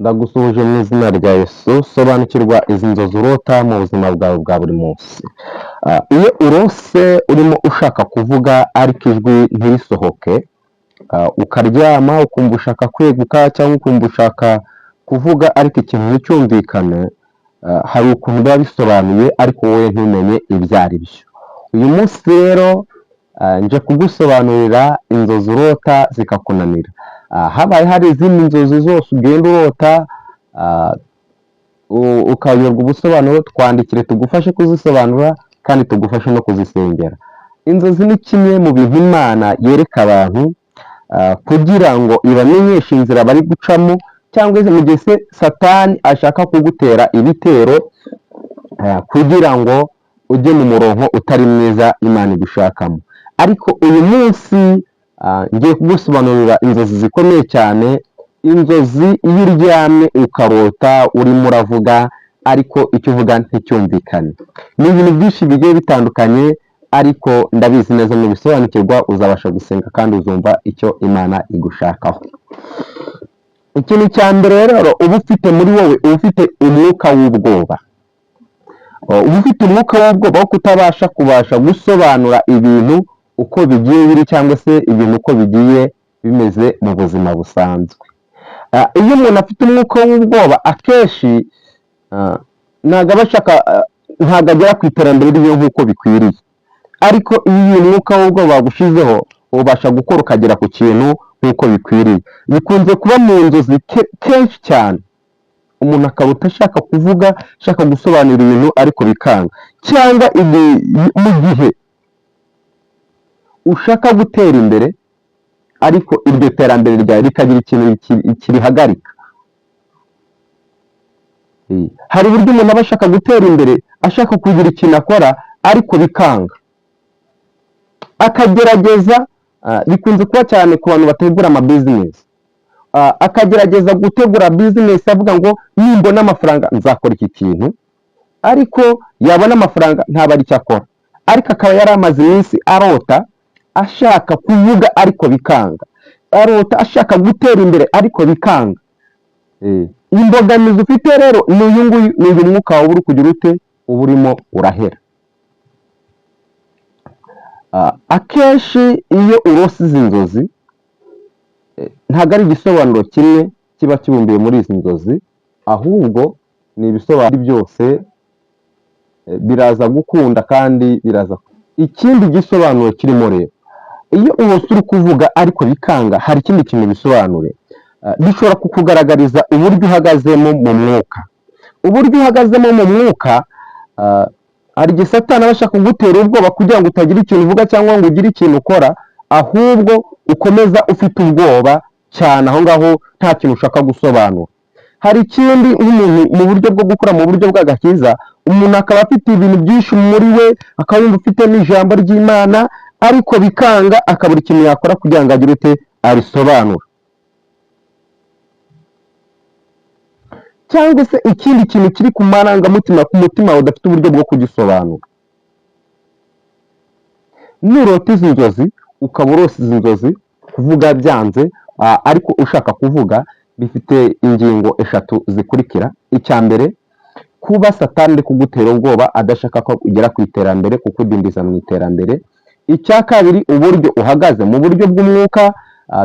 Ndagusuhuje mu izina rya Yesu, sobanukirwa izi nzozi urota mu buzima bwawe bwa buri munsi. Iyo urose urimo ushaka kuvuga ariko ijwi ntirisohoke, ukaryama ukumva ushaka kweguka cyangwa ukumva ushaka kuvuga ariko ikintu nticyumvikane, hari ukuntu biba bisobanuye ariko wowe ntumenye ibyo ari byo. Uyu munsi rero nje kugusobanurira inzozi urota zikakunanira. Habaye hari izindi nzozi zose ugenda urota ukayoberwa ubusobanuro, twandikire tugufashe kuzisobanura kandi tugufashe no kuzisengera. Inzozi ni kimwe mu bintu Imana yereka abantu kugira ngo ibamenyeshe inzira bari gucamo, cyangwa se mu gihe Satani ashaka kugutera ibitero kugira ngo ujye mu murongo utari mwiza Imana igushakamo. Ariko uyu munsi ngiye kugusobanurira inzozi zikomeye cyane. Inzozi iyo uryamye ukarota urimo uravuga ariko icyo uvuga nticyumvikane. Ni ibintu byinshi bigiye bitandukanye, ariko ndabizi neza nubisobanukirwa uzabasha gusenga kandi uzumva icyo Imana igushakaho. Ikintu cya mbere rero, uba ufite muri wowe, uba ufite umwuka w'ubwoba. Uba ufite umwuka w'ubwoba wo kubasha gusobanura ibintu uko bigiye biri, cyangwa se ibintu uko bigiye bimeze mu buzima busanzwe. Iyo umuntu afite umwuka w'ubwoba, akenshi ntabwo agera ku iterambere rye nk'uko bikwiriye. Ariko iyo uyu mwuka w'ubwoba wagushizeho, ubasha gukora ukagera ku kintu nk'uko bikwiriye. Bikunze kuba mu nzozi kenshi cyane, umuntu akaba ashaka kuvuga, ashaka gusobanura ibintu ariko bikanga, cyangwa mu gihe ushaka gutera imbere ariko iryo terambere ryawe rikagira ikintu kirihagarika. Hari uburyo umuntu aba ashaka gutera imbere, ashaka kugira ikintu akora ariko bikanga, akagerageza. Bikunze kuba cyane ku bantu bategura amabizinesi, akagerageza gutegura bizinesi avuga ngo nimbona amafaranga nzakora iki kintu, ariko yabona amafaranga ntabwo ari icyo akora. Ariko akaba yari amaze iminsi arota ashaka kuvuga ariko bikanga, arota ashaka gutera imbere ariko bikanga. Imbogamizi ufite rero ni uyu mwuka wawe uri kugira ute, uba urimo urahera. Akenshi iyo urose izi nzozi, ntabwo ari igisobanuro kimwe kiba kibumbiye muri izi nzozi, ahubwo ni ibisobanuro byose biraza gukunda kandi biraza. Ikindi gisobanuro kirimo rero, iyo urose uri kuvuga ariko bikanga, hari ikindi kintu bisobanure. Bishobora kukugaragariza uburyo uhagazemo mu mwuka. Uburyo uhagazemo mu mwuka, hari igihe Satani aba ashaka kugutera ubwoba kugira ngo utagira ikintu uvuga cyangwa ngo ugire ikintu ukora, ahubwo ukomeza ufite ubwoba cyane aho ngaho nta kintu ushaka gusobanura. Hari ikindi, nk'umuntu mu buryo bwo gukora mu buryo bw'agakiza, umuntu akaba afite ibintu byinshi muri we, akaba yumva afite n'ijambo ry'Imana ariko bikanga, akabura ikintu yakora kugira ngo agire ute, arisobanura. Cyangwa se ikindi kintu kiri ku marangamutima, ku mutima wawe udafite uburyo bwo kugisobanura. Nurota izi nzozi, ukaba urose izi nzozi, kuvuga byanze ariko ushaka kuvuga, bifite ingingo eshatu zikurikira. Icya mbere, kuba Satani ari kugutera ubwoba, adashaka ko ugera ku iterambere, kukudindiza mu iterambere. Icya kabiri, uburyo uhagaze mu buryo bw'umwuka,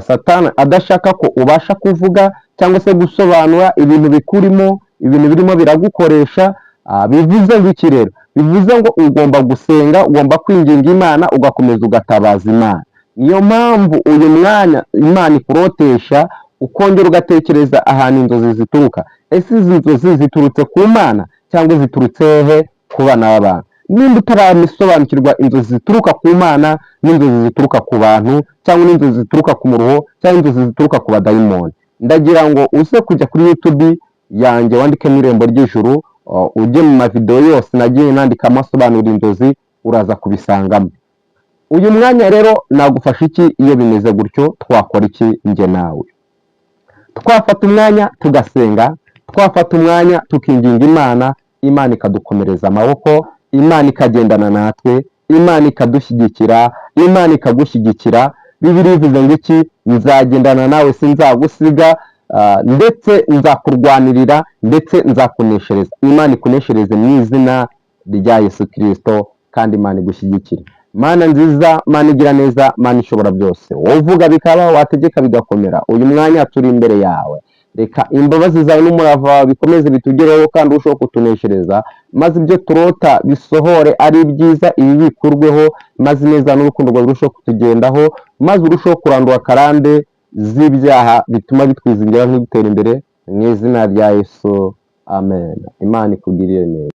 Satani adashaka ko ubasha kuvuga cyangwa se gusobanura ibintu bikurimo, ibintu birimo biragukoresha. Bivuze ngo iki rero? Bivuze ngo ugomba gusenga, ugomba kwinginga Imana, ugakomeza ugatabaza Imana. Niyo mpamvu uyu mwanya Imana ikurotesha, ukongera ugatekereza ahantu inzozi zituruka. Ese izi nzozi ziturutse ku Mana cyangwa ziturutse hehe ku bana b'abantu? Nimba utarabisobanukirwa inzozi zituruka ku Mana n'inzozi zituruka ku bantu, cyangwa n'inzozi zituruka ku muruho, cyangwa inzozi zituruka ku badayimoni, ndagira ngo uze kujya kuri YouTube yanjye, wandikemo Irembo ry'Ijuru, ujye mu mavideo yose nagiye nandikamo asobanura inzozi, uraza kubisangamo. Uyu mwanya rero nagufasha iki iyo bimeze gutyo? Twakora iki njye nawe? Twafata umwanya tugasenga, twafata umwanya tukinginga Imana, Imana ikadukomereza amaboko, Imana ikagendana natwe, Imana ikadushyigikira, Imana ikagushyigikira. Bibiliya ivuze ngo iki? Nzagendana nawe sinzagusiga, ndetse nzakurwanirira ndetse nzakuneshereza. Imana ikuneshereze mu izina rya Yesu Kristo, kandi Imana igushyigikire. Mana nziza, Mana igira neza, Mana ishobora byose, wowe uvuga bikaba, wategeka bigakomera. Uyu mwanya turi imbere yawe, reka imbabazi zawe n'umurava wawe bikomeze bitugereho kandi urusheho kutuneshereza, maze ibyo turota bisohore ari byiza, ibi bikurweho, maze neza n'urukundo rwawe birusheho kutugendaho, maze urusheho kurandura karande z'ibyaha bituma bitwizingira ntidutera imbere, mu izina rya Yesu, amen. Imana ikugirire neza.